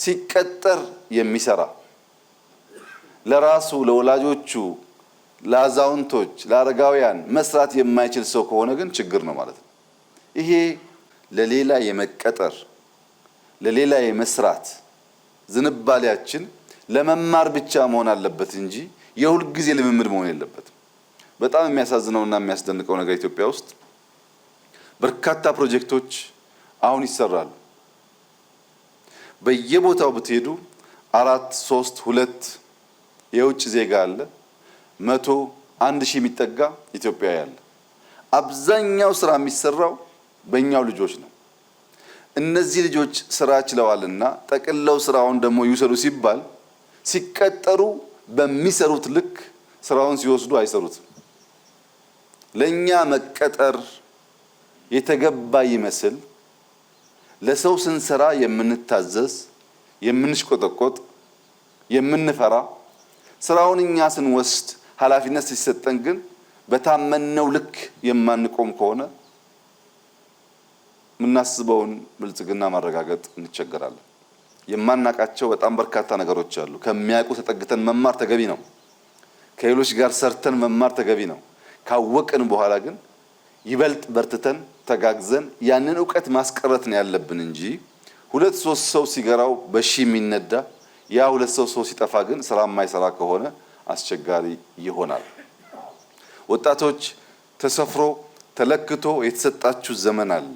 ሲቀጠር የሚሰራ ለራሱ ለወላጆቹ ለአዛውንቶች ለአረጋውያን መስራት የማይችል ሰው ከሆነ ግን ችግር ነው ማለት ነው። ይሄ ለሌላ የመቀጠር ለሌላ የመስራት ዝንባሌያችን ለመማር ብቻ መሆን አለበት እንጂ የሁል ጊዜ ልምምድ መሆን የለበትም። በጣም የሚያሳዝነውና የሚያስደንቀው ነገር ኢትዮጵያ ውስጥ በርካታ ፕሮጀክቶች አሁን ይሰራሉ። በየቦታው ብትሄዱ 4 3 2 የውጭ ዜጋ አለ፣ 100 1000 የሚጠጋ ኢትዮጵያዊ አለ። አብዛኛው ስራ የሚሰራው በእኛው ልጆች ነው። እነዚህ ልጆች ስራ ችለዋልና ጠቅልለው ስራውን ደግሞ ይውሰዱ ሲባል ሲቀጠሩ በሚሰሩት ልክ ስራውን ሲወስዱ አይሰሩትም። ለኛ መቀጠር የተገባ ይመስል ለሰው ስንሰራ የምንታዘዝ የምንሽቆጠቆጥ የምንፈራ ስራውን እኛ ስንወስድ ኃላፊነት ሲሰጠን ግን በታመነው ልክ የማንቆም ከሆነ ምናስበውን ብልጽግና ማረጋገጥ እንቸገራለን። የማናቃቸው በጣም በርካታ ነገሮች አሉ። ከሚያውቁ ተጠግተን መማር ተገቢ ነው። ከሌሎች ጋር ሰርተን መማር ተገቢ ነው። ካወቅን በኋላ ግን ይበልጥ በርትተን ተጋግዘን ያንን ዕውቀት ማስቀረት ነው ያለብን እንጂ 2 3 ሰው ሲገራው በሺ የሚነዳ ያ 2 ሰው ሲጠፋ ግን ስራ የማይሰራ ከሆነ አስቸጋሪ ይሆናል። ወጣቶች ተሰፍሮ ተለክቶ የተሰጣችሁ ዘመን አለ።